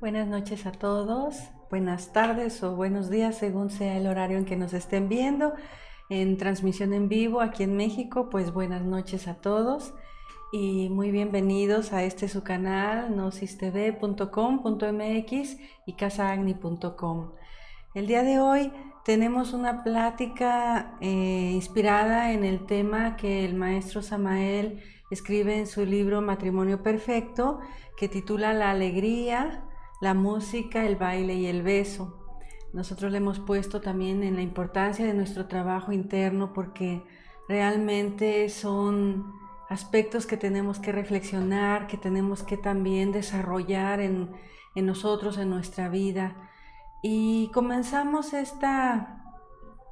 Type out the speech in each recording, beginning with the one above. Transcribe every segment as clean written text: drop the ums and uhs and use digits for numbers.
Buenas noches a todos, buenas tardes o buenos días según sea el horario en que nos estén viendo. En transmisión en vivo aquí en México, pues buenas noches a todos y muy bienvenidos a este su canal nosistv.com.mx y casaagni.com. El día de hoy tenemos una plática inspirada en el tema que el maestro Samael escribe en su libro Matrimonio Perfecto, que titula La alegría, la música, el baile y el beso. Nosotros le hemos puesto también en la importancia de nuestro trabajo interno porque realmente son aspectos que tenemos que reflexionar, que tenemos que también desarrollar en nosotros, en nuestra vida. Y comenzamos esta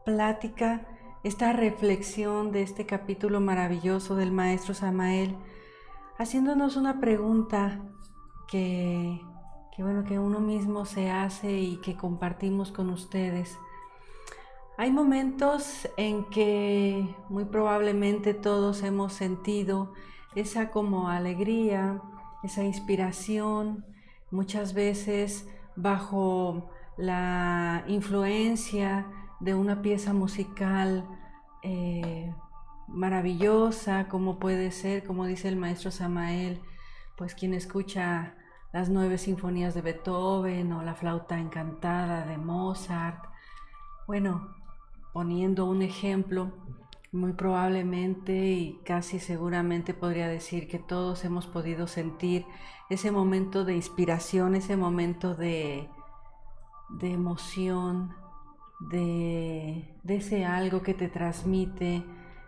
plática, esta reflexión de este capítulo maravilloso del maestro Samael, haciéndonos una pregunta que uno mismo se hace y que compartimos con ustedes. Hay momentos en que muy probablemente todos hemos sentido esa como alegría, esa inspiración, muchas veces bajo la influencia de una pieza musical maravillosa, como puede ser, como dice el maestro Samael, pues quien escucha las 9 sinfonías de Beethoven o la flauta encantada de Mozart. Bueno, poniendo un ejemplo, muy probablemente y casi seguramente podría decir que todos hemos podido sentir ese momento de inspiración, ese momento de emoción, de ese algo que te transmite,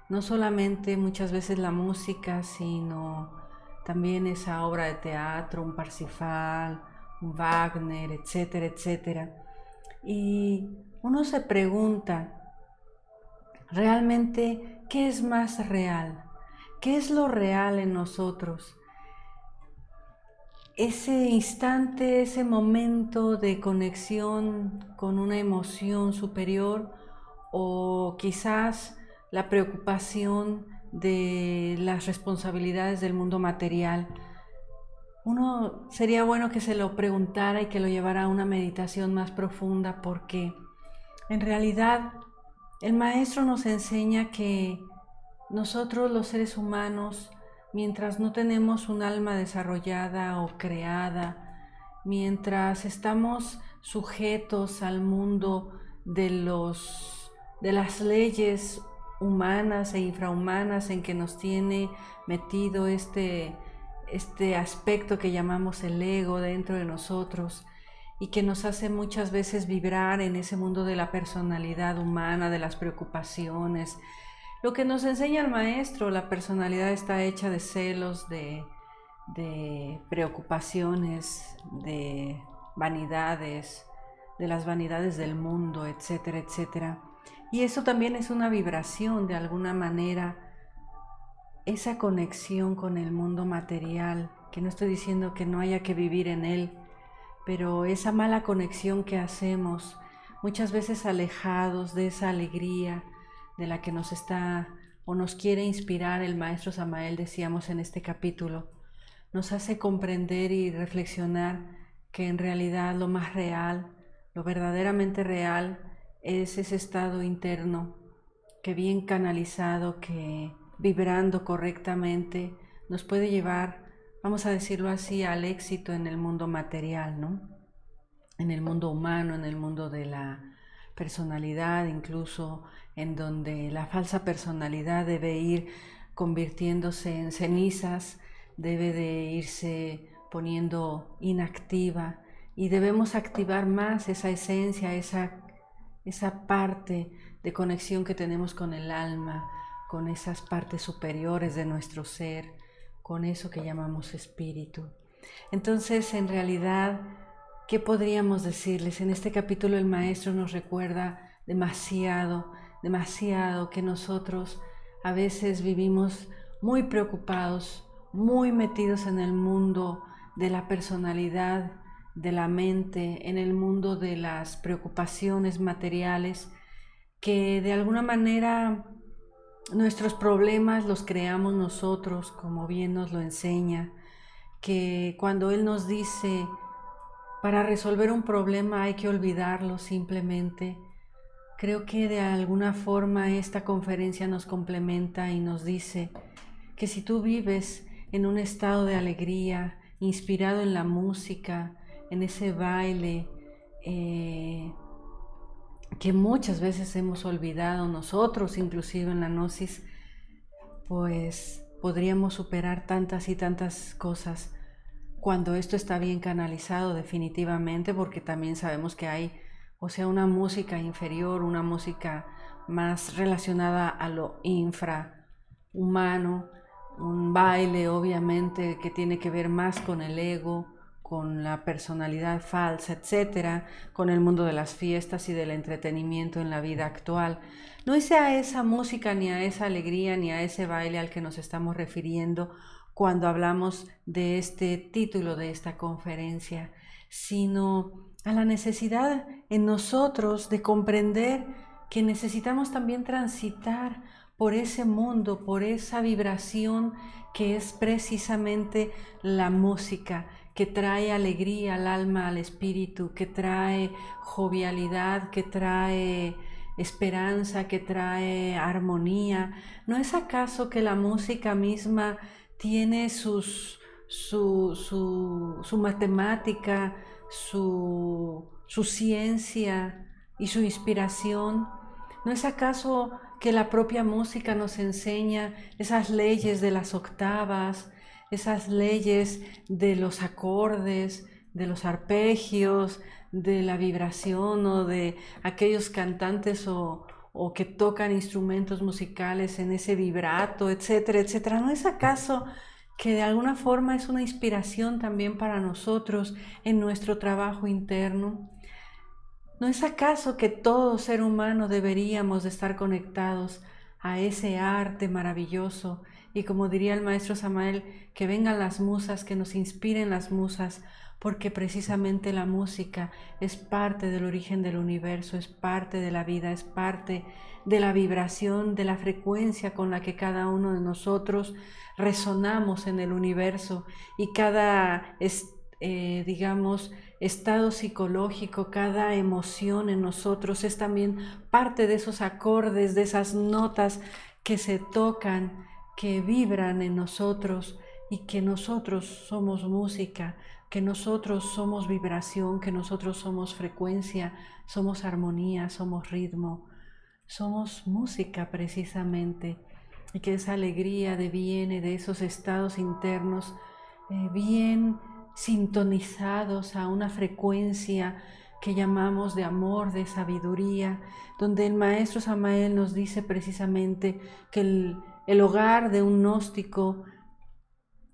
no solamente muchas veces la música, sino también esa obra de teatro, un Parsifal, un Wagner, etcétera, etcétera. Y uno se pregunta, realmente, ¿qué es más real? ¿Qué es lo real en nosotros? Ese instante, ese momento de conexión con una emoción superior o quizás la preocupación de las responsabilidades del mundo material. Uno sería bueno que se lo preguntara y que lo llevara a una meditación más profunda porque en realidad el maestro nos enseña que nosotros los seres humanos, mientras no tenemos un alma desarrollada o creada, mientras estamos sujetos al mundo de las leyes humanas e infrahumanas en que nos tiene metido este aspecto que llamamos el ego dentro de nosotros y que nos hace muchas veces vibrar en ese mundo de la personalidad humana, de las preocupaciones. Lo que nos enseña el maestro, la personalidad está hecha de celos, de preocupaciones, de vanidades, de las vanidades del mundo, etcétera, etcétera. Y eso también es una vibración de alguna manera, esa conexión con el mundo material, que no estoy diciendo que no haya que vivir en él, pero esa mala conexión que hacemos, muchas veces alejados de esa alegría de la que nos está o nos quiere inspirar el maestro Samael, decíamos en este capítulo, nos hace comprender y reflexionar que en realidad lo más real, lo verdaderamente real, es ese estado interno que bien canalizado, que vibrando correctamente, nos puede llevar, vamos a decirlo así, al éxito en el mundo material, ¿no? En el mundo humano, en el mundo de la personalidad, incluso en donde la falsa personalidad debe ir convirtiéndose en cenizas, debe de irse poniendo inactiva y debemos activar más esa esencia, esa parte de conexión que tenemos con el alma, con esas partes superiores de nuestro ser, con eso que llamamos espíritu. Entonces, en realidad, ¿qué podríamos decirles? En este capítulo el maestro nos recuerda demasiado, demasiado que nosotros a veces vivimos muy preocupados, muy metidos en el mundo de la personalidad, de la mente, en el mundo de las preocupaciones materiales, que de alguna manera nuestros problemas los creamos nosotros, como bien nos lo enseña, que cuando Él nos dice, para resolver un problema hay que olvidarlo simplemente. Creo que de alguna forma esta conferencia nos complementa y nos dice que si tú vives en un estado de alegría, inspirado en la música, en ese baile, que muchas veces hemos olvidado nosotros, inclusive en la gnosis, pues podríamos superar tantas y tantas cosas cuando esto está bien canalizado definitivamente, porque también sabemos que hay, o sea, una música inferior, una música más relacionada a lo infrahumano, un baile obviamente que tiene que ver más con el ego, con la personalidad falsa, etcétera, con el mundo de las fiestas y del entretenimiento en la vida actual. No es a esa música, ni a esa alegría, ni a ese baile al que nos estamos refiriendo cuando hablamos de este título de esta conferencia, sino a la necesidad en nosotros de comprender que necesitamos también transitar por ese mundo, por esa vibración que es precisamente la música, que trae alegría al alma, al espíritu, que trae jovialidad, que trae esperanza, que trae armonía. ¿No es acaso que la música misma tiene su matemática, su ciencia y su inspiración? ¿No es acaso que la propia música nos enseña esas leyes de las octavas, esas leyes de los acordes, de los arpegios, de la vibración o de aquellos cantantes o que tocan instrumentos musicales en ese vibrato, etcétera, etcétera? ¿No es acaso que de alguna forma es una inspiración también para nosotros en nuestro trabajo interno? ¿No es acaso que todo ser humano deberíamos de estar conectados a ese arte maravilloso? Y como diría el maestro Samael, que vengan las musas, que nos inspiren las musas, porque precisamente la música es parte del origen del universo, es parte de la vida, es parte de la vibración, de la frecuencia con la que cada uno de nosotros resonamos en el universo, y cada, digamos, estado psicológico, cada emoción en nosotros es también parte de esos acordes, de esas notas que se tocan, que vibran en nosotros, y que nosotros somos música, que nosotros somos vibración, que nosotros somos frecuencia, somos armonía, somos ritmo, somos música precisamente, y que esa alegría deviene de esos estados internos bien sintonizados a una frecuencia que llamamos de amor, de sabiduría, donde el maestro Samael nos dice precisamente que el hogar de un gnóstico,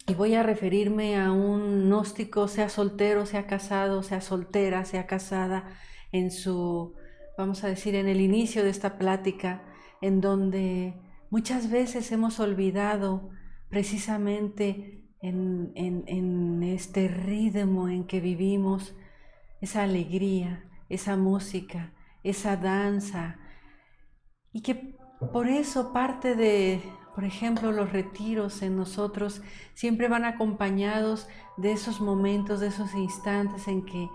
y voy a referirme a un gnóstico, sea soltero, sea casado, sea soltera, sea casada, en su, vamos a decir, en el inicio de esta plática, en donde muchas veces hemos olvidado precisamente en este ritmo en que vivimos, esa alegría, esa música, esa danza, y que por eso parte de, por ejemplo, los retiros en nosotros siempre van acompañados de esos momentos, de esos instantes en que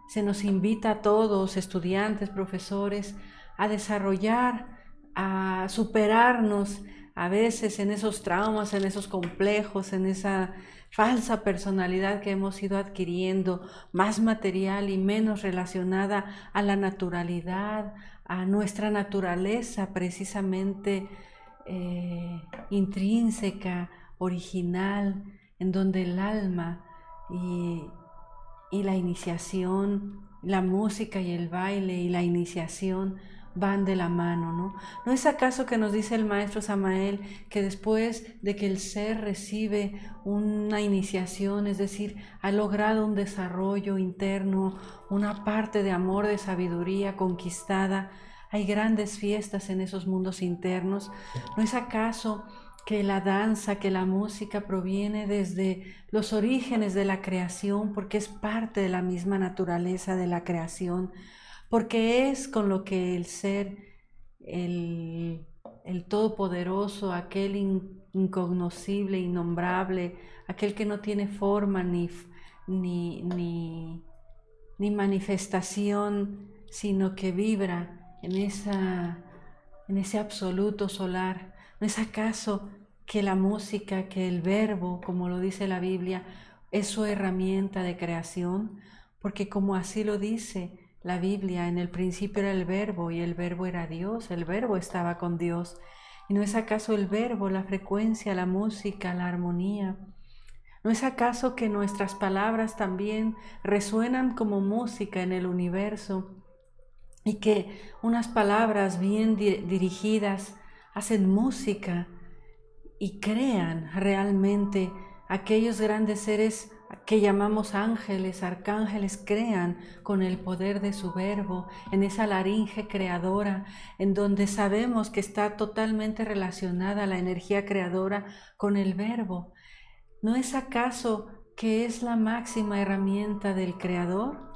se nos invita a todos, estudiantes, profesores, a desarrollar, a superarnos a veces en esos traumas, en esos complejos, en esa falsa personalidad que hemos ido adquiriendo, más material y menos relacionada a la naturalidad, a nuestra naturaleza precisamente intrínseca, original, en donde el alma y, y la iniciación, la música y el baile y la iniciación van de la mano, ¿no? ¿No es acaso que nos dice el maestro Samael que después de que el ser recibe una iniciación, es decir, ha logrado un desarrollo interno, una parte de amor, de sabiduría conquistada, hay grandes fiestas en esos mundos internos? ¿No es acaso que la danza, que la música proviene desde los orígenes de la creación, porque es parte de la misma naturaleza de la creación, porque es con lo que el ser, el todopoderoso, aquel incognoscible, innombrable, aquel que no tiene forma ni, ni manifestación, sino que vibra en ese absoluto solar. ¿No es acaso que la música, que el verbo, como lo dice la Biblia, es su herramienta de creación? Porque como así lo dice la Biblia, en el principio era el verbo y el verbo era Dios, el verbo estaba con Dios. ¿Y no es acaso el verbo, la frecuencia, la música, la armonía? ¿No es acaso que nuestras palabras también resuenan como música en el universo y que unas palabras bien dirigidas hacen música y crean realmente aquellos grandes seres que llamamos ángeles, arcángeles, crean con el poder de su verbo, en esa laringe creadora, en donde sabemos que está totalmente relacionada la energía creadora con el verbo? ¿No es acaso que es la máxima herramienta del Creador?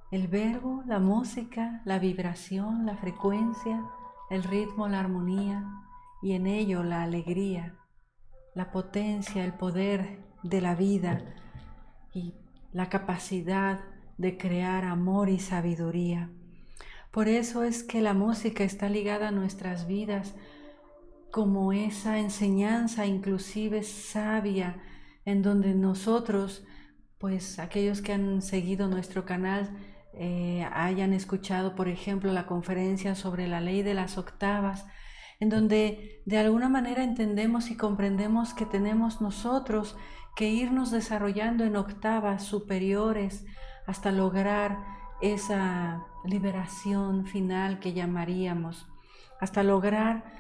El verbo, la música, la vibración, la frecuencia, el ritmo, la armonía y en ello la alegría, la potencia, el poder de la vida y la capacidad de crear amor y sabiduría. Por eso es que la música está ligada a nuestras vidas como esa enseñanza inclusive sabia en donde nosotros, pues aquellos que han seguido nuestro canal, hayan escuchado, por ejemplo, la conferencia sobre la ley de las octavas, en donde de alguna manera entendemos y comprendemos que tenemos nosotros que irnos desarrollando en octavas superiores hasta lograr esa liberación final que llamaríamos, hasta lograr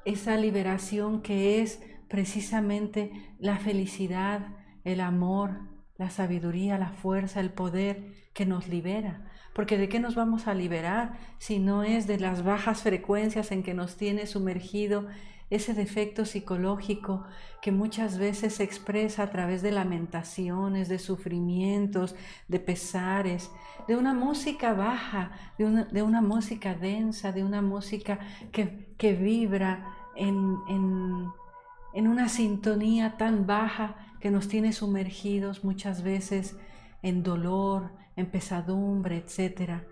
esa liberación que es precisamente la felicidad, el amor, la sabiduría, la fuerza, el poder que nos libera. Porque ¿de qué nos vamos a liberar si no es de las bajas frecuencias en que nos tiene sumergido ese defecto psicológico que muchas veces se expresa a través de lamentaciones, de sufrimientos, de pesares, de una música baja, de una música densa, de una música que vibra en una sintonía tan baja que nos tiene sumergidos muchas veces en dolor, en pesadumbre, etc.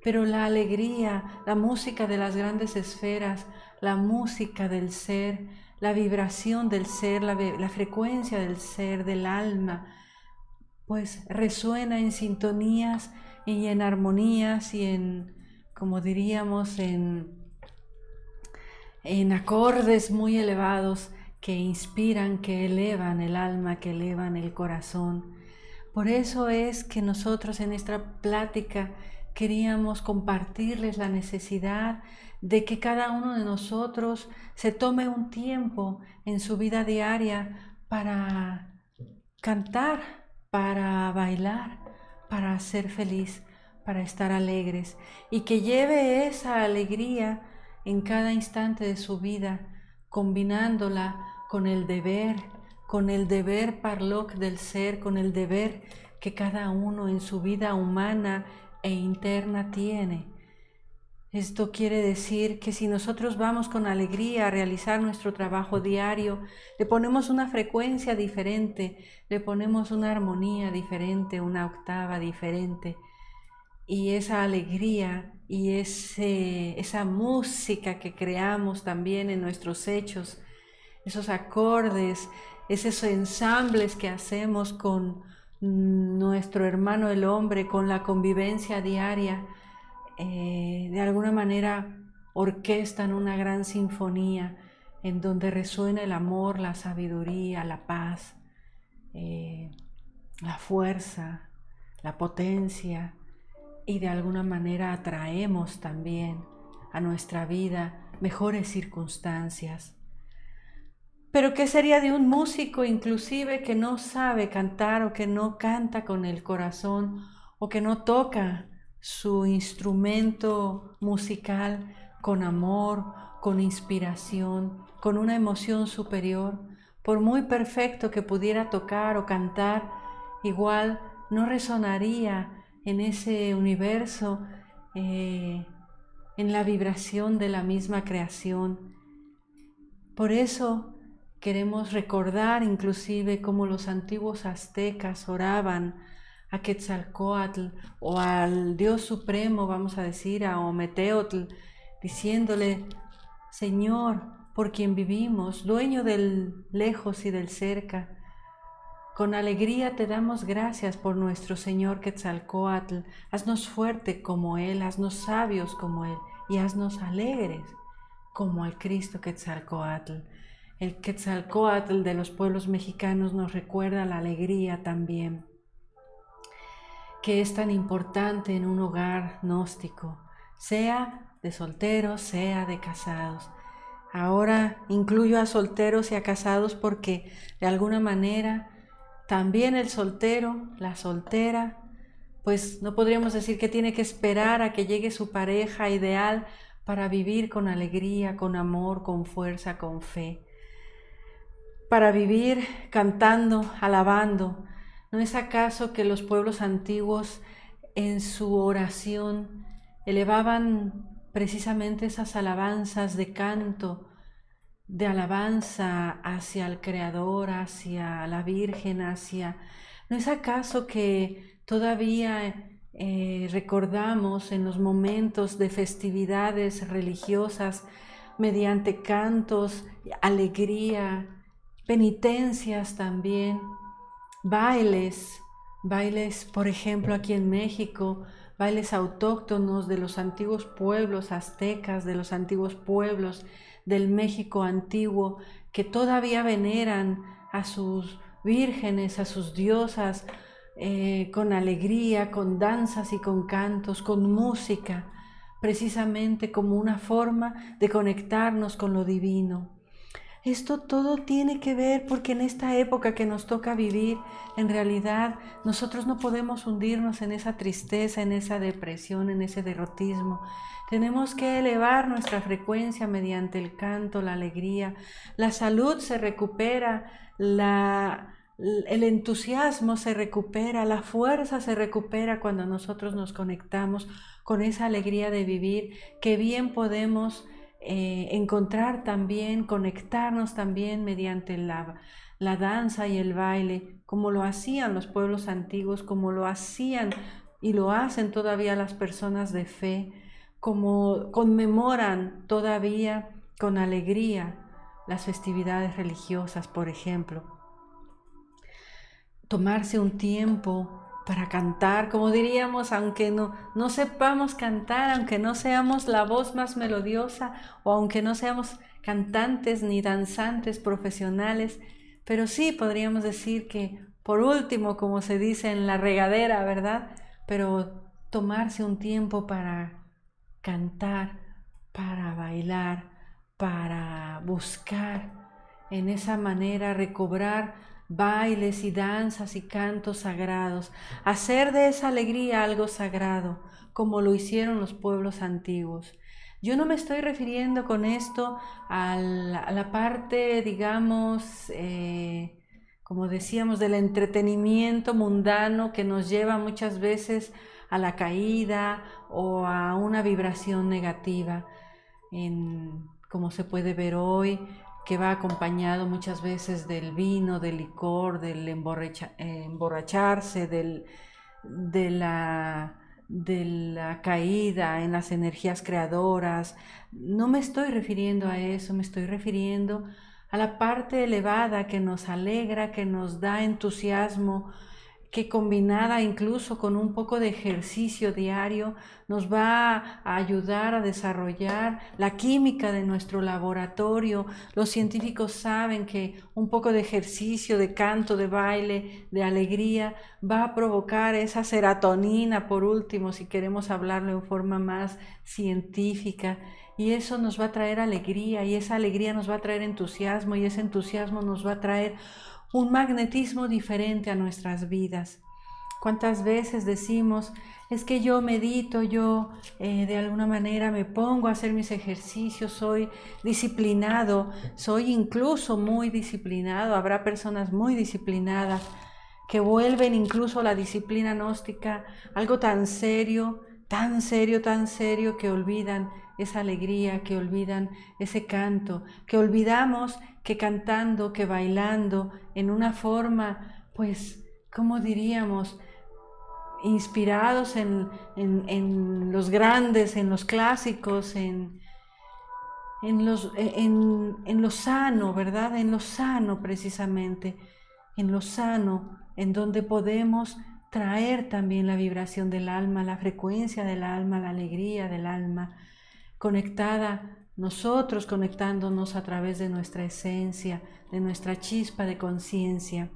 Pero la alegría, la música de las grandes esferas, la música del ser, la vibración del ser, la frecuencia del ser, del alma, pues resuena en sintonías y en armonías y en, como diríamos, en acordes muy elevados que inspiran, que elevan el alma, que elevan el corazón. Por eso es que nosotros en esta plática queríamos compartirles la necesidad de que cada uno de nosotros se tome un tiempo en su vida diaria para cantar, para bailar, para ser feliz, para estar alegres y que lleve esa alegría en cada instante de su vida, combinándola con el deber parloc del ser, con el deber que cada uno en su vida humana e interna tiene. Esto quiere decir que si nosotros vamos con alegría a realizar nuestro trabajo diario, le ponemos una frecuencia diferente, le ponemos una armonía diferente, una octava diferente, y esa alegría y esa música que creamos también en nuestros hechos, esos acordes, esos ensambles que hacemos con nuestro hermano el hombre, con la convivencia diaria, de alguna manera orquestan una gran sinfonía en donde resuena el amor, la sabiduría, la paz, la fuerza, la potencia, y de alguna manera atraemos también a nuestra vida mejores circunstancias. Pero ¿qué sería de un músico inclusive que no sabe cantar o que no canta con el corazón o que no toca su instrumento musical con amor, con inspiración, con una emoción superior? Por muy perfecto que pudiera tocar o cantar, igual no resonaría en ese universo, en la vibración de la misma creación. Por eso queremos recordar inclusive cómo los antiguos aztecas oraban a Quetzalcóatl o al Dios Supremo, vamos a decir, a Ometeotl, diciéndole: Señor, por quien vivimos, dueño del lejos y del cerca, con alegría te damos gracias por nuestro Señor Quetzalcóatl. Haznos fuerte como Él, haznos sabios como Él y haznos alegres como al Cristo Quetzalcóatl. El Quetzalcóatl de los pueblos mexicanos nos recuerda la alegría también, que es tan importante en un hogar gnóstico, sea de solteros, sea de casados. Ahora incluyo a solteros y a casados porque de alguna manera también el soltero, la soltera, pues no podríamos decir que tiene que esperar a que llegue su pareja ideal para vivir con alegría, con amor, con fuerza, con fe. Para vivir cantando, alabando. ¿No es acaso que los pueblos antiguos en su oración elevaban precisamente esas alabanzas de canto, de alabanza hacia el Creador, hacia la Virgen, hacia... ¿No es acaso que todavía recordamos en los momentos de festividades religiosas, mediante cantos, alegría, penitencias también, bailes, por ejemplo, aquí en México, bailes autóctonos de los antiguos pueblos aztecas, de los antiguos pueblos del México antiguo, que todavía veneran a sus vírgenes, a sus diosas, con alegría, con danzas y con cantos, con música, precisamente como una forma de conectarnos con lo divino. Esto todo tiene que ver porque en esta época que nos toca vivir, en realidad nosotros no podemos hundirnos en esa tristeza, en esa depresión, en ese derrotismo. Tenemos que elevar nuestra frecuencia mediante el canto, la alegría. La salud se recupera, el entusiasmo se recupera, la fuerza se recupera cuando nosotros nos conectamos con esa alegría de vivir que bien podemos encontrar también, conectarnos también mediante la danza y el baile, como lo hacían los pueblos antiguos, como lo hacían y lo hacen todavía las personas de fe, como conmemoran todavía con alegría las festividades religiosas, por ejemplo. Tomarse un tiempo para cantar, como diríamos, aunque no sepamos cantar, aunque no seamos la voz más melodiosa o aunque no seamos cantantes ni danzantes profesionales, pero sí podríamos decir que por último, como se dice en la regadera, ¿verdad? Pero tomarse un tiempo para cantar, para bailar, para buscar en esa manera recobrar bailes y danzas y cantos sagrados, hacer de esa alegría algo sagrado, como lo hicieron los pueblos antiguos. Yo no me estoy refiriendo con esto a la parte, digamos, como decíamos, del entretenimiento mundano que nos lleva muchas veces a la caída o a una vibración negativa, como se puede ver hoy, que va acompañado muchas veces del vino, del licor, del emborracharse, de la caída en las energías creadoras. No me estoy refiriendo a eso, me estoy refiriendo a la parte elevada que nos alegra, que nos da entusiasmo, que combinada incluso con un poco de ejercicio diario nos va a ayudar a desarrollar la química de nuestro laboratorio. Los científicos saben que un poco de ejercicio, de canto, de baile, de alegría va a provocar esa serotonina, por último, si queremos hablarlo en forma más científica, y eso nos va a traer alegría, y esa alegría nos va a traer entusiasmo, y ese entusiasmo nos va a traer un magnetismo diferente a nuestras vidas. ¿Cuántas veces decimos, es que yo medito, yo de alguna manera me pongo a hacer mis ejercicios, soy disciplinado, soy incluso muy disciplinado? Habrá personas muy disciplinadas que vuelven incluso la disciplina gnóstica algo tan serio, tan serio, tan serio, que olvidan esa alegría, que olvidan ese canto, que olvidamos que cantando, que bailando en una forma, pues, ¿cómo diríamos? inspirados en los grandes, en los clásicos, en lo sano, ¿verdad? En lo sano precisamente, en lo sano, en donde podemos traer también la vibración del alma, la frecuencia del alma, la alegría del alma, conectada, nosotros conectándonos a través de nuestra esencia, de nuestra chispa de conciencia.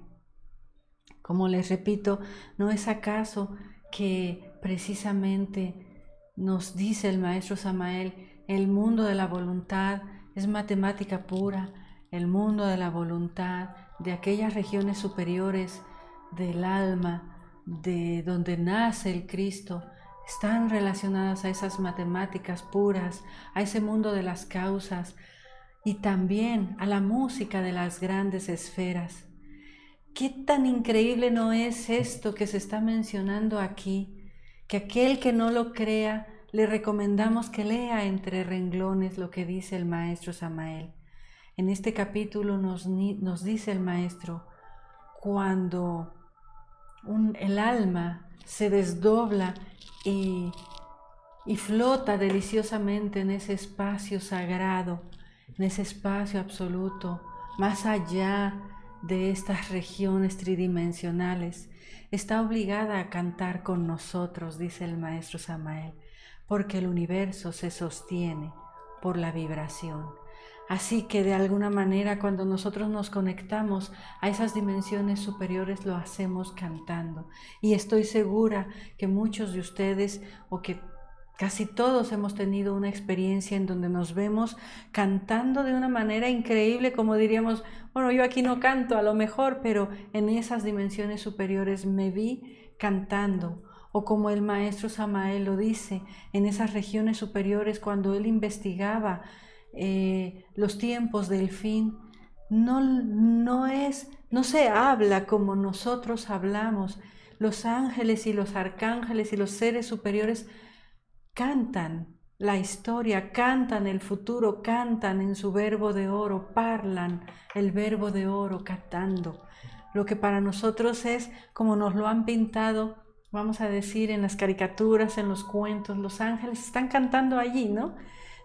Como les repito, ¿no es acaso que precisamente nos dice el maestro Samael, el mundo de la voluntad es matemática pura, el mundo de la voluntad, de aquellas regiones superiores del alma, de donde nace el Cristo, están relacionadas a esas matemáticas puras, a ese mundo de las causas y también a la música de las grandes esferas? ¿Qué tan increíble no es esto que se está mencionando aquí? Que aquel que no lo crea, le recomendamos que lea entre renglones lo que dice el maestro Samael. En este capítulo nos dice el maestro, cuando el alma se desdobla y flota deliciosamente en ese espacio sagrado, en ese espacio absoluto, más allá de estas regiones tridimensionales, está obligada a cantar con nosotros, dice el maestro Samael, porque el universo se sostiene por la vibración. Así que de alguna manera cuando nosotros nos conectamos a esas dimensiones superiores lo hacemos cantando. Y estoy segura que muchos de ustedes, o que casi todos, hemos tenido una experiencia en donde nos vemos cantando de una manera increíble, como diríamos, bueno, yo aquí no canto a lo mejor, pero en esas dimensiones superiores me vi cantando. O como el maestro Samael lo dice, en esas regiones superiores cuando él investigaba los tiempos del fin, no se habla como nosotros hablamos. Los ángeles y los arcángeles y los seres superiores cantan la historia, cantan el futuro, cantan en su verbo de oro, parlan el verbo de oro cantando. Lo que para nosotros es como nos lo han pintado, vamos a decir, en las caricaturas, en los cuentos, los ángeles están cantando allí, ¿no?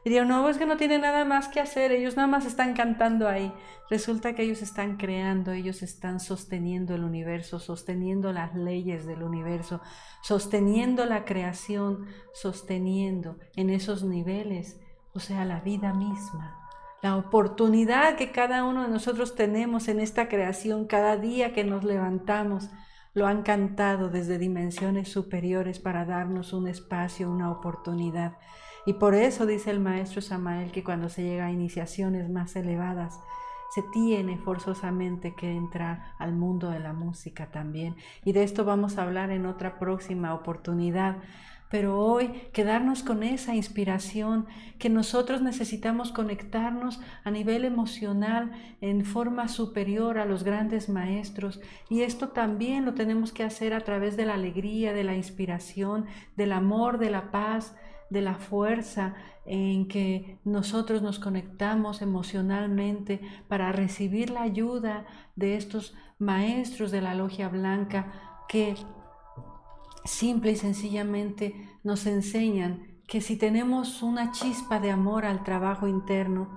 Diría, no, es que no tienen nada más que hacer, ellos nada más están cantando ahí. Resulta que ellos están creando, ellos están sosteniendo el universo, sosteniendo las leyes del universo, sosteniendo la creación, sosteniendo en esos niveles, o sea, la vida misma. La oportunidad que cada uno de nosotros tenemos en esta creación, cada día que nos levantamos, lo han cantado desde dimensiones superiores para darnos un espacio, una oportunidad. Y por eso dice el maestro Samael que cuando se llega a iniciaciones más elevadas, se tiene forzosamente que entrar al mundo de la música también. Y de esto vamos a hablar en otra próxima oportunidad. Pero hoy quedarnos con esa inspiración que nosotros necesitamos conectarnos a nivel emocional en forma superior a los grandes maestros. Y esto también lo tenemos que hacer a través de la alegría, de la inspiración, del amor, de la paz, de la fuerza en que nosotros nos conectamos emocionalmente para recibir la ayuda de estos maestros de la Logia Blanca que simple y sencillamente nos enseñan que si tenemos una chispa de amor al trabajo interno,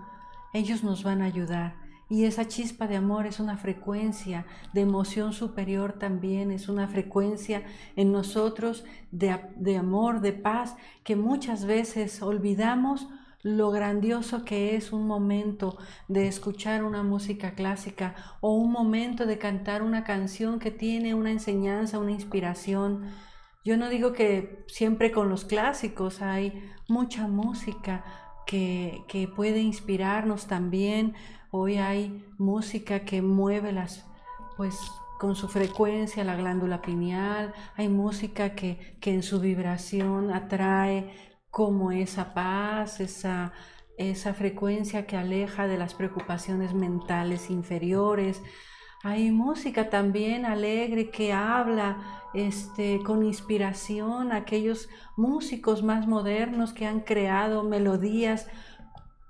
ellos nos van a ayudar. Y esa chispa de amor es una frecuencia de emoción superior también, es una frecuencia en nosotros de amor, de paz, que muchas veces olvidamos lo grandioso que es un momento de escuchar una música clásica o un momento de cantar una canción que tiene una enseñanza, una inspiración. Yo no digo que siempre con los clásicos, hay mucha música que puede inspirarnos también. Hoy hay música que mueve pues con su frecuencia la glándula pineal, hay música que en su vibración atrae como esa paz, esa frecuencia que aleja de las preocupaciones mentales inferiores. Hay música también alegre que habla con inspiración, aquellos músicos más modernos que han creado melodías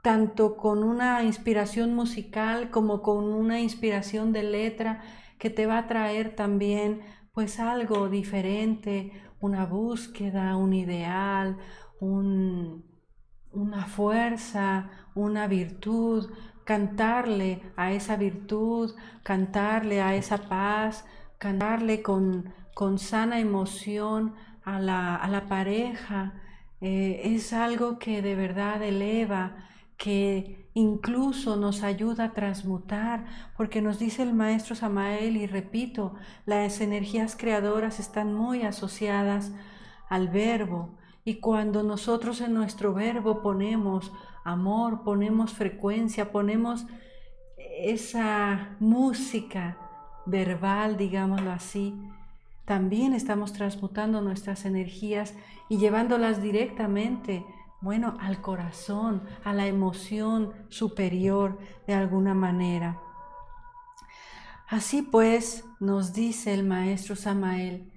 tanto con una inspiración musical como con una inspiración de letra que te va a traer también pues algo diferente, una búsqueda, un ideal, una fuerza, una virtud, cantarle a esa virtud, cantarle a esa paz, cantarle con sana emoción a la pareja, es algo que de verdad eleva, que incluso nos ayuda a transmutar, porque nos dice el maestro Samael, y repito, las energías creadoras están muy asociadas al verbo, y cuando nosotros en nuestro verbo ponemos amor, ponemos frecuencia, ponemos esa música verbal, digámoslo así, también estamos transmutando nuestras energías y llevándolas directamente, bueno, al corazón, a la emoción superior de alguna manera. Así pues, nos dice el maestro Samael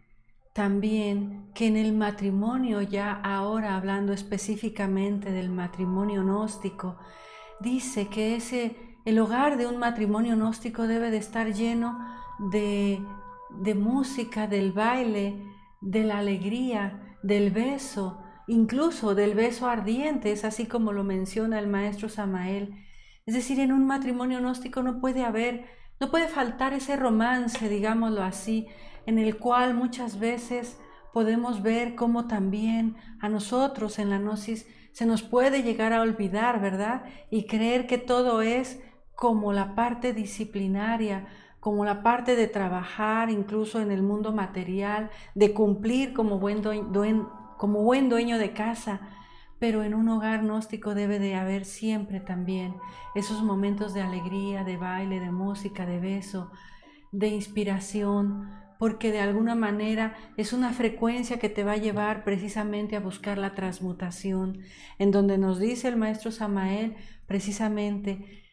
también que en el matrimonio, ya ahora hablando específicamente del matrimonio gnóstico, dice que el hogar de un matrimonio gnóstico debe de estar lleno de música, del baile, de la alegría, del beso, incluso del beso ardiente, es así como lo menciona el maestro Samael. Es decir, en un matrimonio gnóstico no puede faltar ese romance, digámoslo así, en el cual muchas veces podemos ver cómo también a nosotros en la gnosis se nos puede llegar a olvidar, ¿verdad? Y creer que todo es como la parte disciplinaria, como la parte de trabajar incluso en el mundo material, de cumplir como buen dueño de casa. Pero en un hogar gnóstico debe de haber siempre también esos momentos de alegría, de baile, de música, de beso, de inspiración, porque de alguna manera es una frecuencia que te va a llevar precisamente a buscar la transmutación, en donde nos dice el maestro Samael precisamente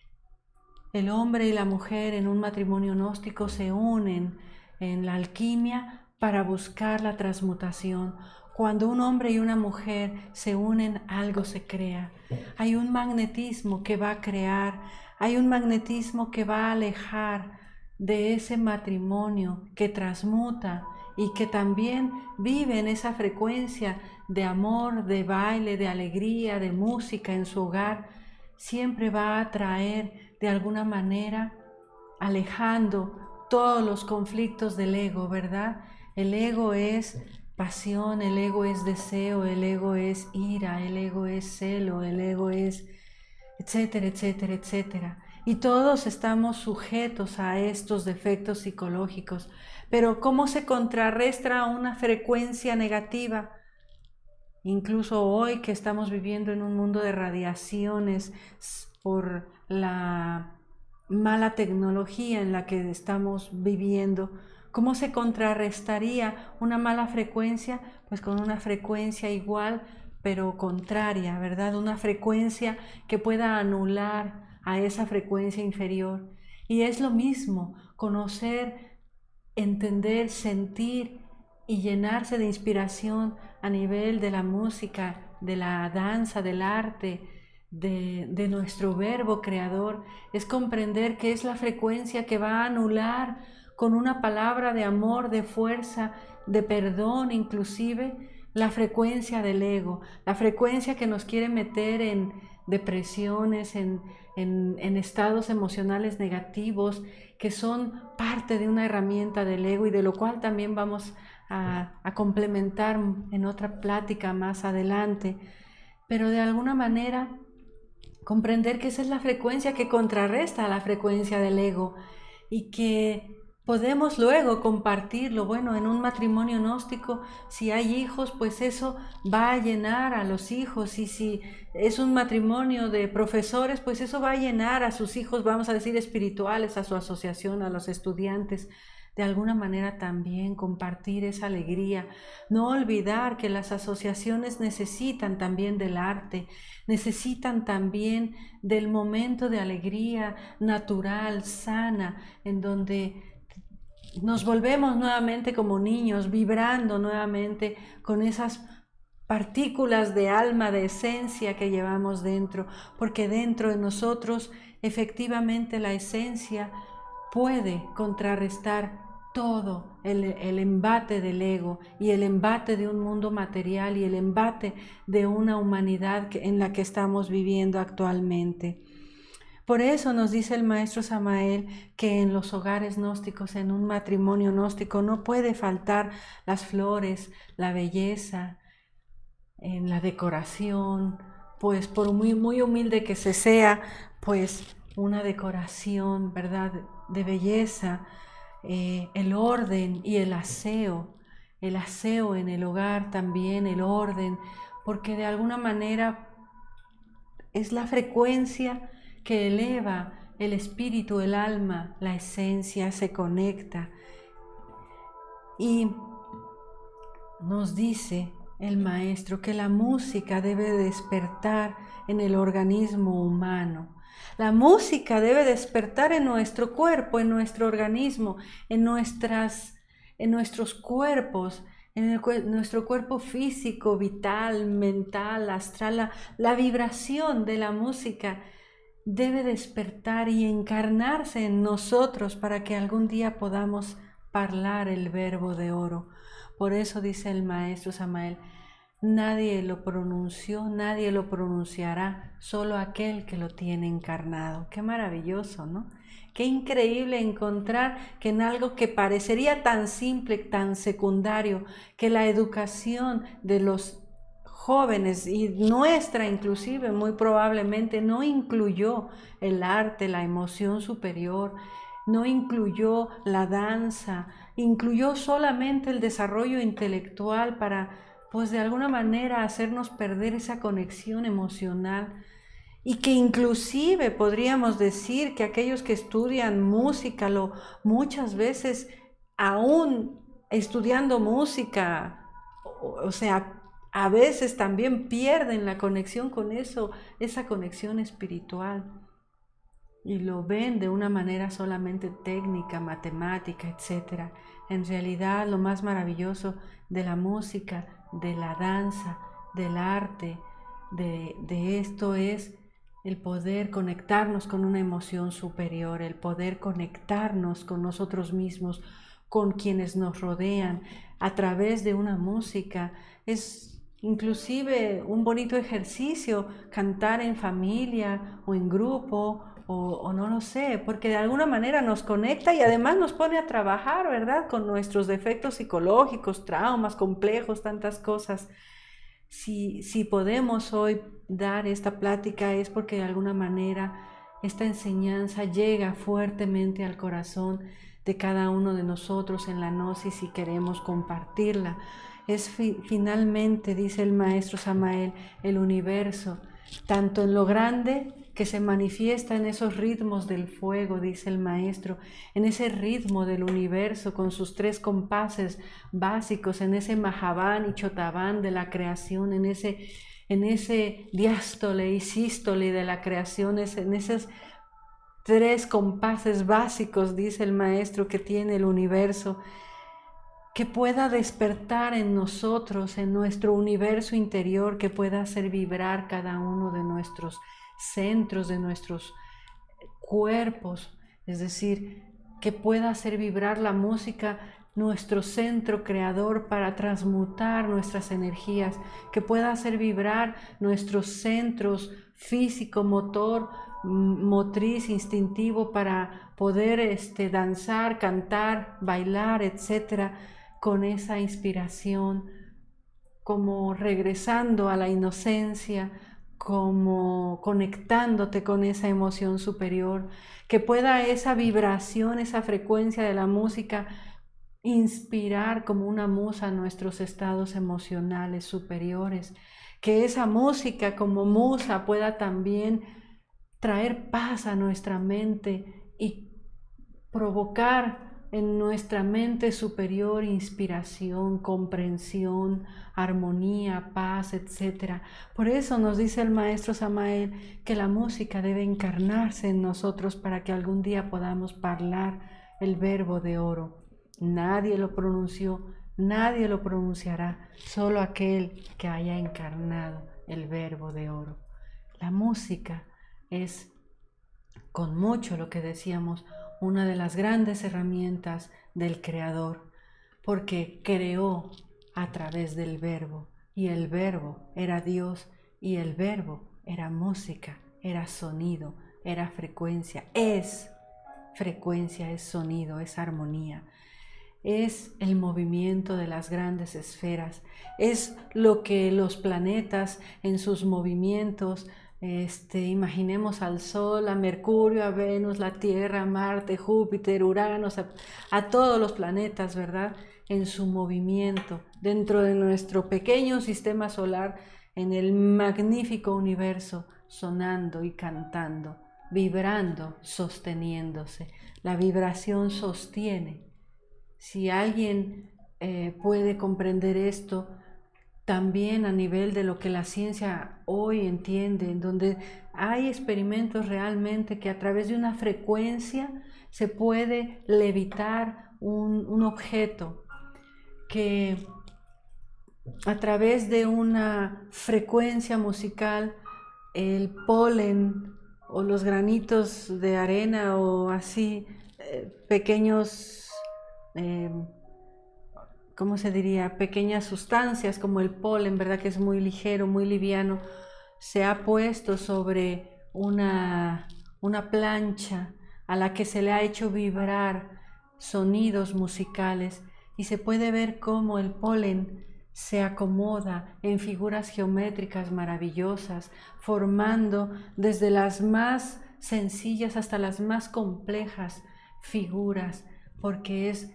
el hombre y la mujer en un matrimonio gnóstico se unen en la alquimia para buscar la transmutación. Cuando un hombre y una mujer se unen, algo se crea. Hay un magnetismo que va a crear, hay un magnetismo que va a alejar de ese matrimonio que transmuta y que también vive en esa frecuencia de amor, de baile, de alegría, de música en su hogar. Siempre va a traer de alguna manera alejando todos los conflictos del ego, ¿verdad? El ego es pasión, el ego es deseo, el ego es ira, el ego es celo, el ego es etcétera, etcétera, etcétera. Y todos estamos sujetos a estos defectos psicológicos. Pero ¿cómo se contrarresta una frecuencia negativa? Incluso hoy que estamos viviendo en un mundo de radiaciones por la mala tecnología en la que estamos viviendo, ¿cómo se contrarrestaría una mala frecuencia? Pues con una frecuencia igual pero contraria, ¿verdad? Una frecuencia que pueda anular a esa frecuencia inferior. Y es lo mismo, conocer, entender, sentir y llenarse de inspiración a nivel de la música, de la danza, del arte, de nuestro verbo creador, es comprender que es la frecuencia que va a anular con una palabra de amor, de fuerza, de perdón inclusive, la frecuencia del ego, la frecuencia que nos quiere meter en depresiones, en estados emocionales negativos, que son parte de una herramienta del ego y de lo cual también vamos a complementar en otra plática más adelante. Pero de alguna manera comprender que esa es la frecuencia que contrarresta a la frecuencia del ego y que podemos luego compartirlo. Bueno, en un matrimonio gnóstico, si hay hijos, pues eso va a llenar a los hijos, y si es un matrimonio de profesores, pues eso va a llenar a sus hijos, vamos a decir, espirituales, a su asociación, a los estudiantes. De alguna manera también compartir esa alegría, no olvidar que las asociaciones necesitan también del arte, necesitan también del momento de alegría natural, sana, en donde nos volvemos nuevamente como niños, vibrando nuevamente con esas partículas de alma, de esencia que llevamos dentro, porque dentro de nosotros efectivamente la esencia puede contrarrestar todo el embate del ego y el embate de un mundo material y el embate de una humanidad en la que estamos viviendo actualmente. Por eso nos dice el maestro Samael que en los hogares gnósticos, en un matrimonio gnóstico, no puede faltar las flores, la belleza, en la decoración, pues por muy humilde que se sea, pues una decoración, ¿verdad?, de belleza, el orden y el aseo en el hogar también, el orden, porque de alguna manera es la frecuencia que eleva el espíritu, el alma, la esencia, se conecta. Y nos dice el maestro que la música debe despertar en el organismo humano. La música debe despertar en nuestro cuerpo, en nuestro organismo, en nuestros cuerpos, nuestro cuerpo físico, vital, mental, astral. La vibración de la música debe despertar y encarnarse en nosotros para que algún día podamos hablar el verbo de oro. Por eso dice el maestro Samael, nadie lo pronunció, nadie lo pronunciará, solo aquel que lo tiene encarnado. Qué maravilloso, ¿no? Qué increíble encontrar que en algo que parecería tan simple, tan secundario, que la educación de los jóvenes y nuestra inclusive muy probablemente no incluyó el arte, la emoción superior, no incluyó la danza, incluyó solamente el desarrollo intelectual para, pues de alguna manera, hacernos perder esa conexión emocional. Y que inclusive podríamos decir que aquellos que estudian música, muchas veces aún estudiando música, o sea, a veces también pierden la conexión con eso, esa conexión espiritual. Y lo ven de una manera solamente técnica, matemática, etc. En realidad, lo más maravilloso de la música, de la danza, del arte, de esto es el poder conectarnos con una emoción superior, el poder conectarnos con nosotros mismos, con quienes nos rodean, a través de una música. Es inclusive un bonito ejercicio cantar en familia o en grupo o no lo sé, porque de alguna manera nos conecta y además nos pone a trabajar, ¿verdad? Con nuestros defectos psicológicos, traumas complejos, tantas cosas. Si podemos hoy dar esta plática es porque de alguna manera esta enseñanza llega fuertemente al corazón de cada uno de nosotros en la gnosis y queremos compartirla. Es finalmente, dice el maestro Samael, el universo, tanto en lo grande que se manifiesta en esos ritmos del fuego, dice el maestro, en ese ritmo del universo con sus 3 compases básicos, en ese Mahaván y Chotaván de la creación, en ese diástole y sístole de la creación, en esos 3 compases básicos, dice el maestro, que tiene el universo, que pueda despertar en nosotros, en nuestro universo interior, que pueda hacer vibrar cada uno de nuestros centros, de nuestros cuerpos, es decir, que pueda hacer vibrar la música nuestro centro creador para transmutar nuestras energías, que pueda hacer vibrar nuestros centros físico, motor, motriz, instintivo para poder danzar, cantar, bailar, etcétera, con esa inspiración, como regresando a la inocencia, como conectándote con esa emoción superior, que pueda esa vibración, esa frecuencia de la música inspirar como una musa nuestros estados emocionales superiores, que esa música como musa pueda también traer paz a nuestra mente y provocar en nuestra mente superior inspiración, comprensión, armonía, paz, etc. Por eso nos dice el maestro Samael que la música debe encarnarse en nosotros para que algún día podamos hablar el verbo de oro. Nadie lo pronunció, nadie lo pronunciará, solo aquel que haya encarnado el verbo de oro. La música es, con mucho lo que decíamos, una de las grandes herramientas del Creador, porque creó a través del Verbo, y el Verbo era Dios, y el Verbo era música, era sonido, era frecuencia, es sonido, es armonía. Es el movimiento de las grandes esferas, es lo que los planetas en sus movimientos, imaginemos al Sol, a Mercurio, a Venus, la Tierra, a Marte, Júpiter, Urano, a todos los planetas, ¿verdad? En su movimiento, dentro de nuestro pequeño sistema solar, en el magnífico universo, sonando y cantando, vibrando, sosteniéndose. La vibración sostiene. Si alguien puede comprender esto, también a nivel de lo que la ciencia hoy entiende, en donde hay experimentos realmente que a través de una frecuencia se puede levitar un objeto, que a través de una frecuencia musical el polen o los granitos de arena o así pequeños ¿cómo se diría? Pequeñas sustancias como el polen, ¿verdad? Que es muy ligero, muy liviano, se ha puesto sobre una plancha a la que se le ha hecho vibrar sonidos musicales y se puede ver cómo el polen se acomoda en figuras geométricas maravillosas, formando desde las más sencillas hasta las más complejas figuras, porque es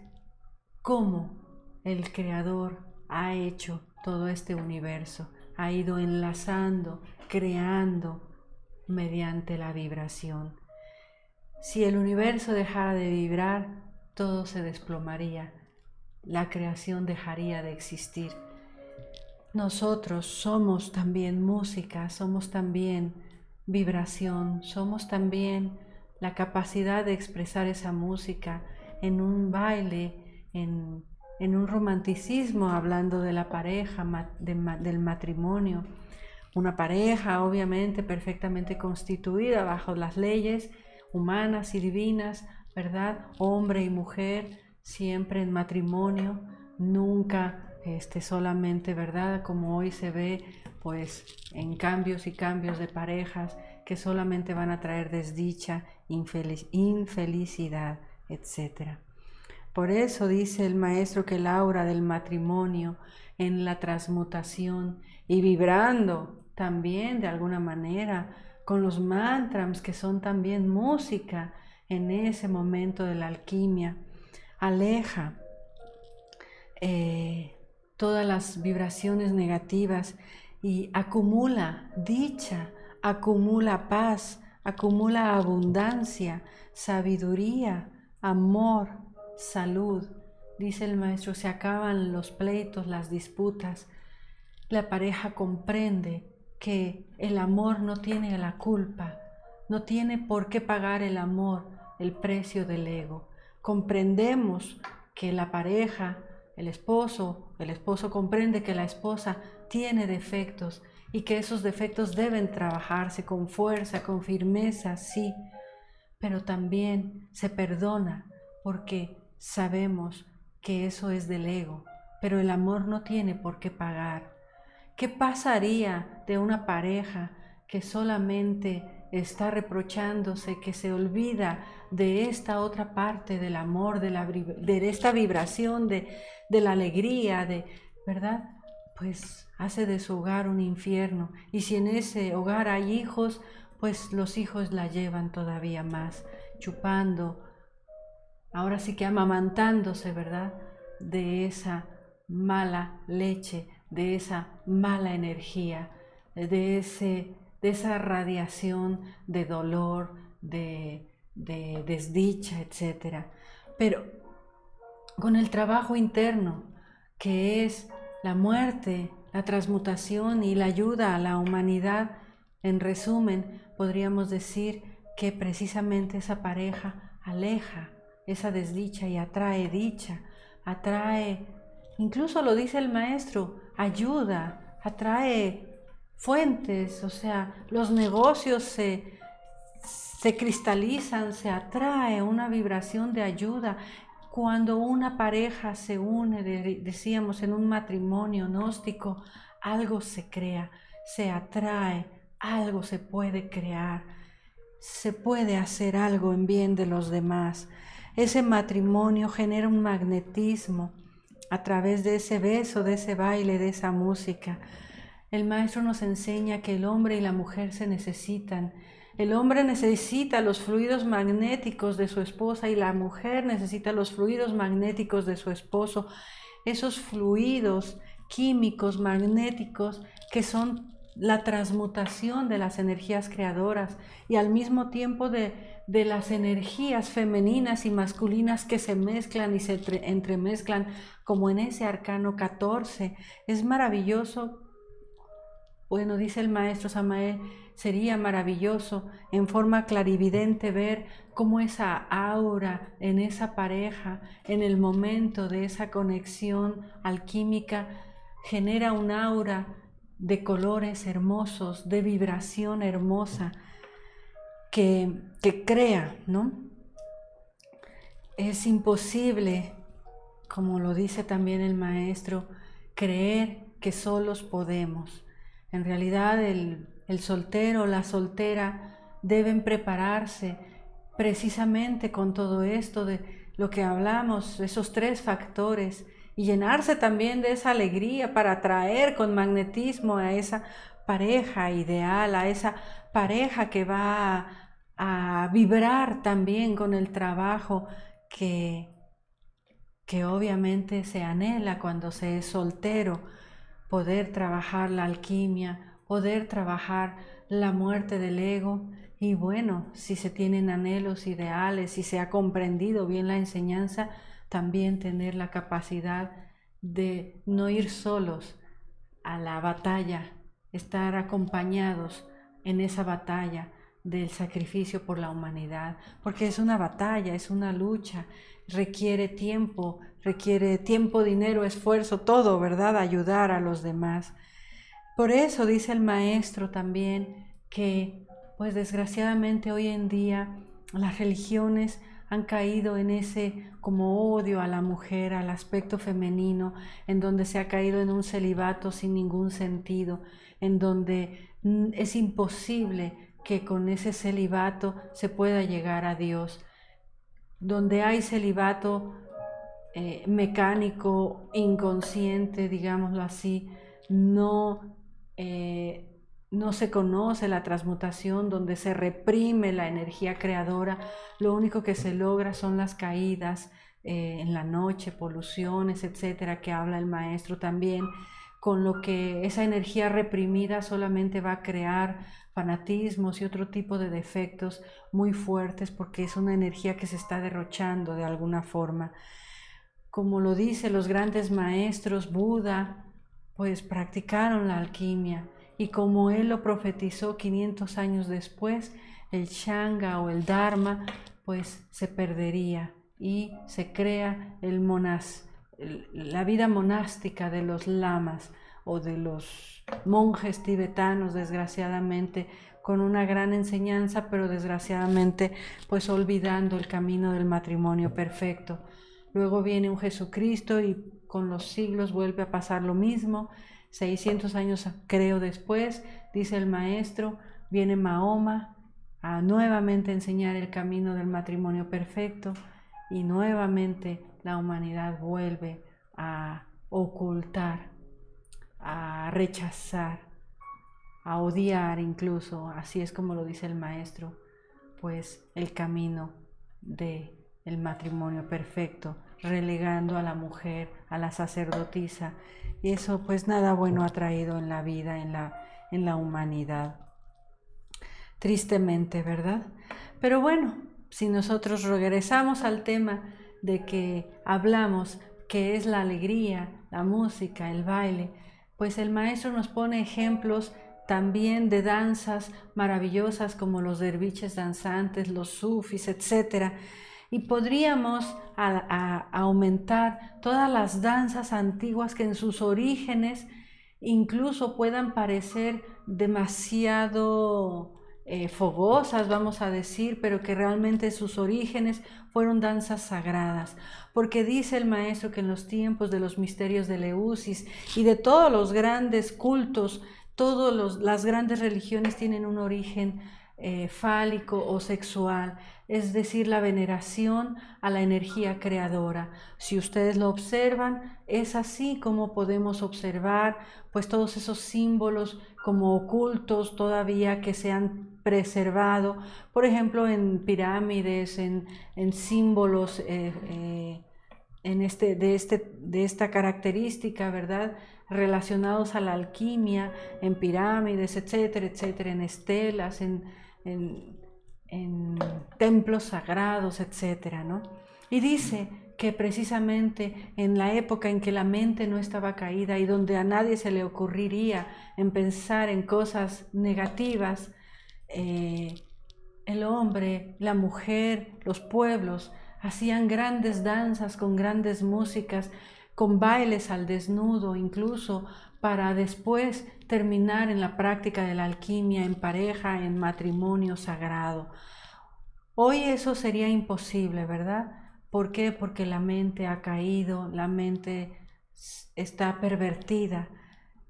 como el Creador ha hecho todo este universo, ha ido enlazando, creando mediante la vibración. Si el universo dejara de vibrar, todo se desplomaría, la creación dejaría de existir. Nosotros somos también música, somos también vibración, somos también la capacidad de expresar esa música en un baile, en un romanticismo, hablando de la pareja, del matrimonio. Una pareja obviamente perfectamente constituida bajo las leyes humanas y divinas, ¿verdad? Hombre y mujer, siempre en matrimonio, nunca solamente, ¿verdad? Como hoy se ve, pues en cambios y cambios de parejas que solamente van a traer desdicha, infelicidad, etc. Por eso dice el maestro que el aura del matrimonio en la transmutación y vibrando también de alguna manera con los mantras que son también música en ese momento de la alquimia, aleja todas las vibraciones negativas y acumula dicha, acumula paz, acumula abundancia, sabiduría, amor, salud. Dice el maestro, se acaban los pleitos, las disputas. La pareja comprende que el amor no tiene la culpa, no tiene por qué pagar el amor el precio del ego. Comprendemos que la pareja, el esposo comprende que la esposa tiene defectos y que esos defectos deben trabajarse con fuerza, con firmeza, sí, pero también se perdona porque sabemos que eso es del ego, pero el amor no tiene por qué pagar. ¿Qué pasaría de una pareja que solamente está reprochándose, que se olvida de esta otra parte del amor, de esta vibración, de la alegría, ¿verdad? Pues hace de su hogar un infierno. Y si en ese hogar hay hijos, pues los hijos la llevan todavía más, chupando, ahora sí que amamantándose, ¿verdad? De esa mala leche, de esa mala energía, de esa radiación de dolor, de desdicha, etc. Pero con el trabajo interno, que es la muerte, la transmutación y la ayuda a la humanidad, en resumen, podríamos decir que precisamente esa pareja aleja esa desdicha y atrae dicha, atrae, incluso lo dice el maestro, ayuda, atrae fuentes, o sea, los negocios se cristalizan, se atrae una vibración de ayuda. cuando una pareja se une, decíamos, en un matrimonio gnóstico, algo se crea, se atrae, algo se puede crear, se puede hacer algo en bien de los demás. Ese matrimonio genera un magnetismo a través de ese beso, de ese baile, de esa música. El maestro nos enseña que el hombre y la mujer se necesitan. El hombre necesita los fluidos magnéticos de su esposa y la mujer necesita los fluidos magnéticos de su esposo. Esos fluidos químicos, magnéticos, que son la transmutación de las energías creadoras y al mismo tiempo de las energías femeninas y masculinas que se mezclan y se entremezclan, como en ese arcano 14. Es maravilloso. Bueno, dice el maestro Samael, sería maravilloso en forma clarividente ver cómo esa aura en esa pareja, en el momento de esa conexión alquímica, genera un aura de colores hermosos, de vibración hermosa, que crea, ¿no? Es imposible, como lo dice también el maestro, creer que solos podemos. En realidad el soltero o la soltera deben prepararse precisamente con todo esto de lo que hablamos, esos 3 factores, y llenarse también de esa alegría para atraer con magnetismo a esa pareja ideal, a esa pareja que va a vibrar también con el trabajo que obviamente se anhela cuando se es soltero, poder trabajar la alquimia, poder trabajar la muerte del ego. Y bueno, si se tienen anhelos ideales, si se ha comprendido bien la enseñanza, también tener la capacidad de no ir solos a la batalla, estar acompañados en esa batalla del sacrificio por la humanidad, porque es una batalla, es una lucha, requiere tiempo, dinero, esfuerzo, todo, ¿verdad? Ayudar a los demás. Por eso dice el maestro también que, pues desgraciadamente hoy en día las religiones han caído en ese como odio a la mujer, al aspecto femenino, en donde se ha caído en un celibato sin ningún sentido, en donde es imposible que con ese celibato se pueda llegar a Dios, donde hay celibato mecánico, inconsciente, digámoslo así, no se conoce la transmutación, donde se reprime la energía creadora, lo único que se logra son las caídas en la noche, poluciones, etcétera, que habla el maestro también, con lo que esa energía reprimida solamente va a crear fanatismos y otro tipo de defectos muy fuertes, porque es una energía que se está derrochando de alguna forma. Como lo dicen los grandes maestros, Buda, pues practicaron la alquimia, y como él lo profetizó 500 años después, el Shanga o el Dharma pues se perdería y se crea la vida monástica de los lamas o de los monjes tibetanos, desgraciadamente, con una gran enseñanza, pero desgraciadamente pues olvidando el camino del matrimonio perfecto. Luego viene un Jesucristo y con los siglos vuelve a pasar lo mismo. 600 años creo después, dice el maestro, viene Mahoma a nuevamente enseñar el camino del matrimonio perfecto, y nuevamente la humanidad vuelve a ocultar, a rechazar, a odiar incluso, así es como lo dice el maestro, pues el camino del matrimonio perfecto, relegando a la mujer, a la sacerdotisa, y eso pues nada bueno ha traído en la vida, en la humanidad. Tristemente, ¿verdad? Pero bueno, si nosotros regresamos al tema de que hablamos que es la alegría, la música, el baile, pues el maestro nos pone ejemplos también de danzas maravillosas como los derviches danzantes, los sufis, etc. Y podríamos aumentar todas las danzas antiguas que en sus orígenes incluso puedan parecer demasiado fogosas, vamos a decir, pero que realmente sus orígenes fueron danzas sagradas, porque dice el maestro que en los tiempos de los misterios de Eleusis y de todos los grandes cultos, todas las grandes religiones tienen un origen fálico o sexual, es decir, la veneración a la energía creadora. Si ustedes lo observan, es así como podemos observar pues todos esos símbolos como ocultos todavía que se han preservado, por ejemplo en pirámides, en símbolos de esta característica, ¿verdad? Relacionados a la alquimia, en pirámides, etcétera, etcétera, en estelas, en, en templos sagrados, etcétera, ¿no? Y dice que precisamente en la época en que la mente no estaba caída y donde a nadie se le ocurriría en pensar en cosas negativas, el hombre, la mujer, los pueblos hacían grandes danzas con grandes músicas, con bailes al desnudo incluso, para después terminar en la práctica de la alquimia en pareja, en matrimonio sagrado. Hoy eso sería imposible, ¿verdad? ¿Por qué? Porque la mente ha caído, la mente está pervertida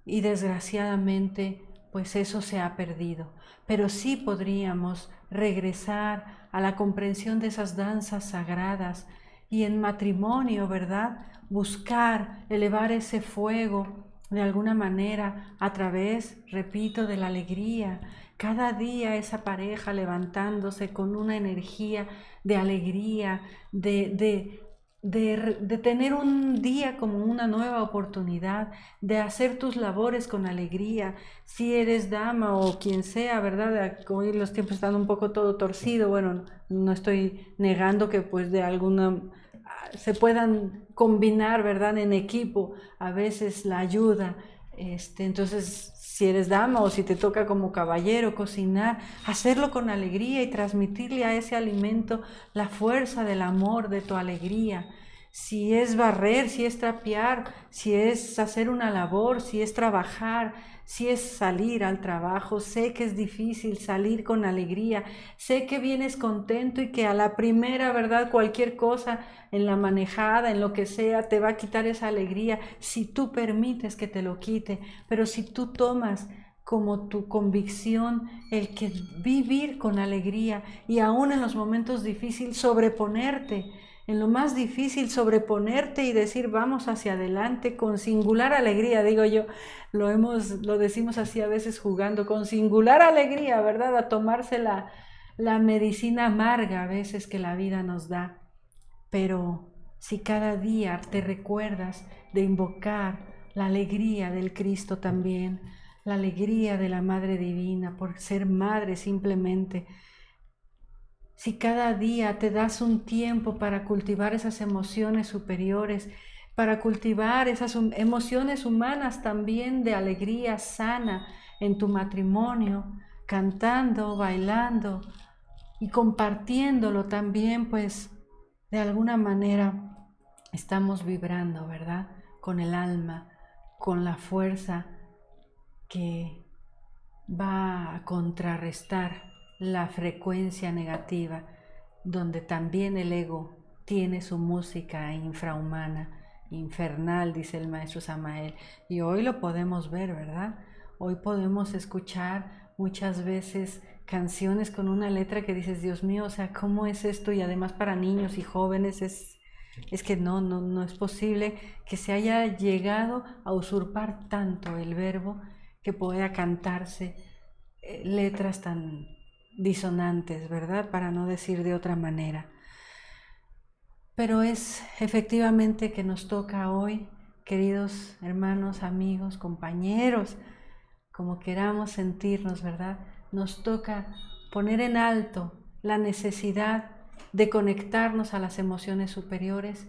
y desgraciadamente pues eso se ha perdido. Pero sí podríamos regresar a la comprensión de esas danzas sagradas y en matrimonio, ¿verdad? Buscar elevar ese fuego de alguna manera a través, repito, de la alegría. Cada día esa pareja levantándose con una energía de alegría, de tener un día como una nueva oportunidad, de hacer tus labores con alegría, si eres dama o quien sea, ¿verdad? Hoy los tiempos están un poco todo torcido, bueno, no estoy negando que pues de alguna se puedan combinar, ¿verdad? En equipo, a veces la ayuda, entonces si eres dama o si te toca como caballero cocinar, hacerlo con alegría y transmitirle a ese alimento la fuerza del amor, de tu alegría. Si es barrer, si es trapear, si es hacer una labor, si es trabajar, si es salir al trabajo, sé que es difícil salir con alegría, sé que vienes contento y que a la primera, ¿verdad? Cualquier cosa en la manejada, en lo que sea, te va a quitar esa alegría si tú permites que te lo quite, pero si tú tomas como tu convicción el que vivir con alegría y aún en los momentos difíciles sobreponerte, en lo más difícil sobreponerte y decir vamos hacia adelante con singular alegría, digo yo, lo decimos así a veces jugando, con singular alegría, ¿verdad? A tomarse la medicina amarga a veces que la vida nos da. Pero si cada día te recuerdas de invocar la alegría del Cristo también, la alegría de la Madre Divina por ser madre simplemente, si cada día te das un tiempo para cultivar esas emociones superiores, para cultivar esas emociones humanas también de alegría sana en tu matrimonio, cantando, bailando y compartiéndolo también, pues de alguna manera estamos vibrando, ¿verdad? Con el alma, con la fuerza que va a contrarrestar la frecuencia negativa, donde también el ego tiene su música infrahumana, infernal, dice el maestro Samael. Y hoy lo podemos ver, ¿verdad? Hoy podemos escuchar muchas veces canciones con una letra que dices, Dios mío, o sea, ¿cómo es esto? Y además para niños y jóvenes es que no es posible que se haya llegado a usurpar tanto el verbo que pueda cantarse letras tan disonantes, ¿verdad? Para no decir de otra manera. Pero es efectivamente que nos toca hoy, queridos hermanos, amigos, compañeros, como queramos sentirnos, ¿verdad? Nos toca poner en alto la necesidad de conectarnos a las emociones superiores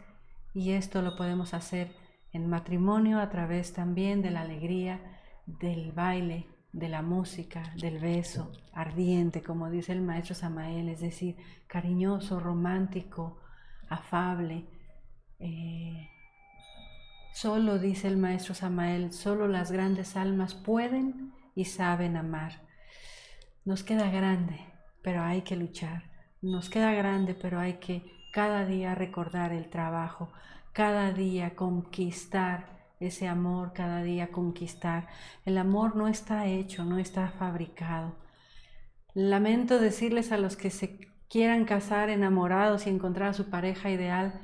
y esto lo podemos hacer en matrimonio a través también de la alegría, del baile, de la música, del beso ardiente, como dice el maestro Samael, es decir, cariñoso, romántico, afable. Solo, dice el maestro Samael, solo las grandes almas pueden y saben amar. Nos queda grande, pero hay que luchar. Nos queda grande, pero hay que cada día recordar el trabajo, cada día conquistar ese amor, cada día conquistar. El amor no está hecho, no está fabricado. Lamento decirles a los que se quieran casar enamorados y encontrar a su pareja ideal,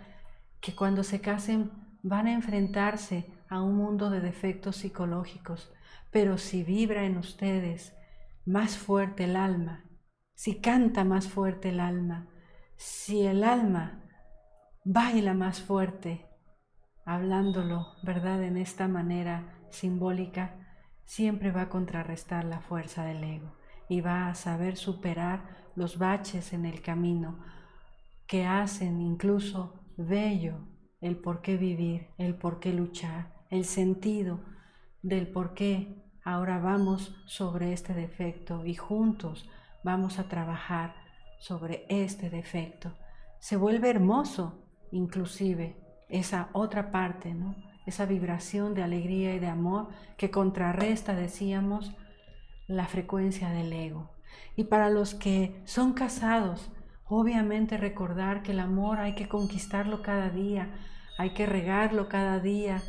que cuando se casen van a enfrentarse a un mundo de defectos psicológicos, pero si vibra en ustedes más fuerte el alma, si canta más fuerte el alma, si el alma baila más fuerte, hablándolo, ¿verdad? En esta manera simbólica, siempre va a contrarrestar la fuerza del ego y va a saber superar los baches en el camino que hacen incluso bello el por qué vivir, el por qué luchar, el sentido del por qué ahora vamos sobre este defecto y juntos vamos a trabajar sobre este defecto. Se vuelve hermoso inclusive esa otra parte, ¿no? Esa vibración de alegría y de amor que contrarresta, decíamos, la frecuencia del ego. Y para los que son casados, obviamente recordar que el amor hay que conquistarlo cada día, hay que regarlo cada día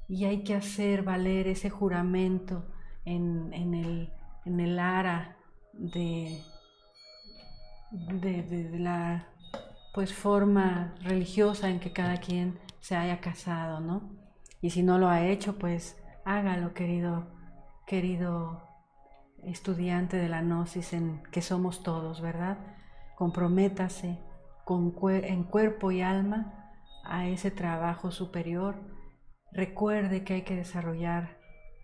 y hay que hacer valer ese juramento en el ara de la pues forma religiosa en que cada quien se haya casado, ¿no? Y si no lo ha hecho, pues hágalo, querido estudiante de la gnosis en que somos todos, ¿verdad? Comprométase en cuerpo y alma a ese trabajo superior. Recuerde que hay que desarrollar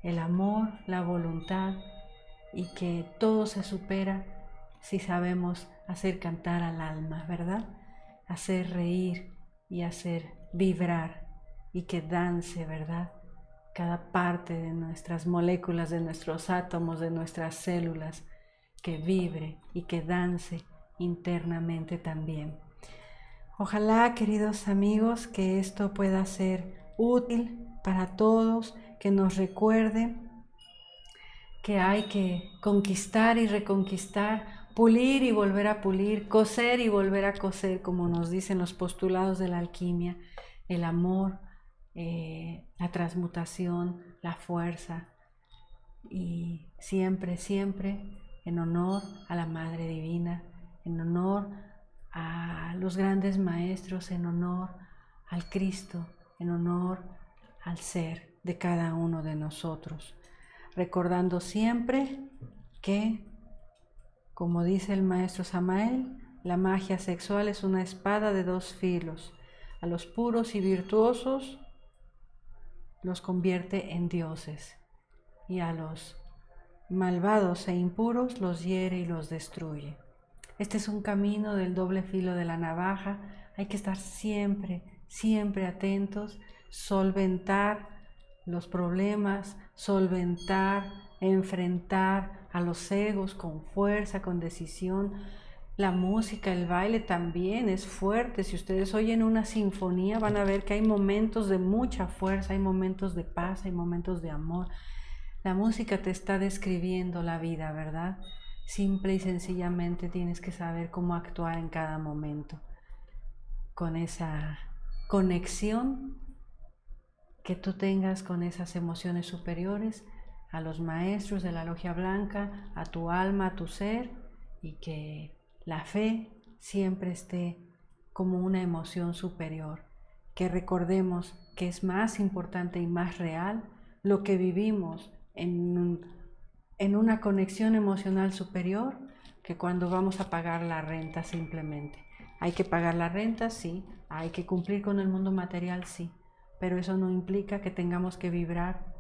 el amor, la voluntad y que todo se supera si sabemos hacer cantar al alma, ¿verdad? Hacer reír y hacer vibrar y que dance, ¿verdad? Cada parte de nuestras moléculas, de nuestros átomos, de nuestras células, que vibre y que dance internamente también. Ojalá, queridos amigos, que esto pueda ser útil para todos, que nos recuerde que hay que conquistar y reconquistar, pulir y volver a pulir, coser y volver a coser, como nos dicen los postulados de la alquimia, el amor, la transmutación, la fuerza, y siempre, siempre en honor a la Madre Divina, en honor a los grandes maestros, en honor al Cristo, en honor al ser de cada uno de nosotros, recordando siempre que, como dice el maestro Samael, la magia sexual es una espada de dos filos. A los puros y virtuosos los convierte en dioses y a los malvados e impuros los hiere y los destruye. Este es un camino del doble filo de la navaja. Hay que estar siempre, siempre atentos, solventar los problemas, solventar, enfrentar a los egos con fuerza, con decisión. La música, el baile también es fuerte. Si ustedes oyen una sinfonía van a ver que hay momentos de mucha fuerza, hay momentos de paz, hay momentos de amor. La música te está describiendo la vida, ¿verdad? Simple y sencillamente tienes que saber cómo actuar en cada momento, con esa conexión que tú tengas con esas emociones superiores, a los maestros de la logia blanca, a tu alma, a tu ser, y que la fe siempre esté como una emoción superior, que recordemos que es más importante y más real lo que vivimos en una conexión emocional superior que cuando vamos a pagar la renta simplemente. Hay que pagar la renta, sí, hay que cumplir con el mundo material, sí, pero eso no implica que tengamos que vibrar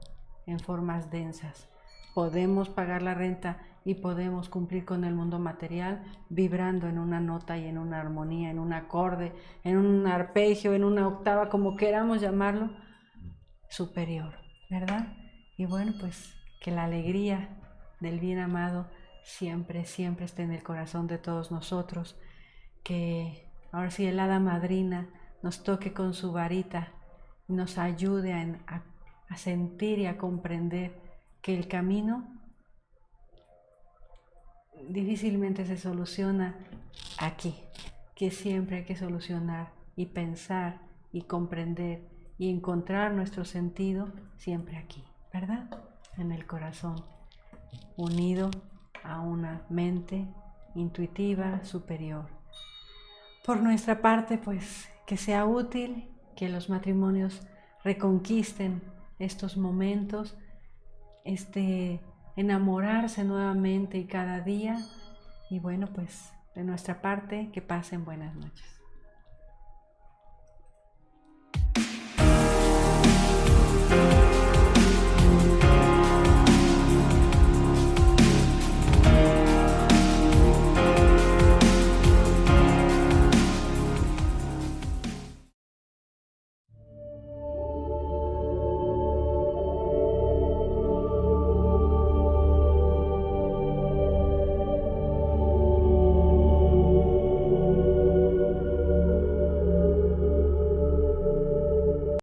en formas densas. Podemos pagar la renta y podemos cumplir con el mundo material vibrando en una nota y en una armonía, en un acorde, en un arpegio, en una octava, como queramos llamarlo, superior, ¿verdad? Y bueno, pues que la alegría del bien amado siempre, siempre esté en el corazón de todos nosotros, que ahora sí el hada madrina nos toque con su varita y nos ayude a sentir y a comprender que el camino difícilmente se soluciona aquí, que siempre hay que solucionar y pensar y comprender y encontrar nuestro sentido siempre aquí, ¿verdad? En el corazón, unido a una mente intuitiva superior. Por nuestra parte, pues, que sea útil, que los matrimonios reconquisten estos momentos, enamorarse nuevamente y cada día. Y bueno, pues, de nuestra parte, que pasen buenas noches.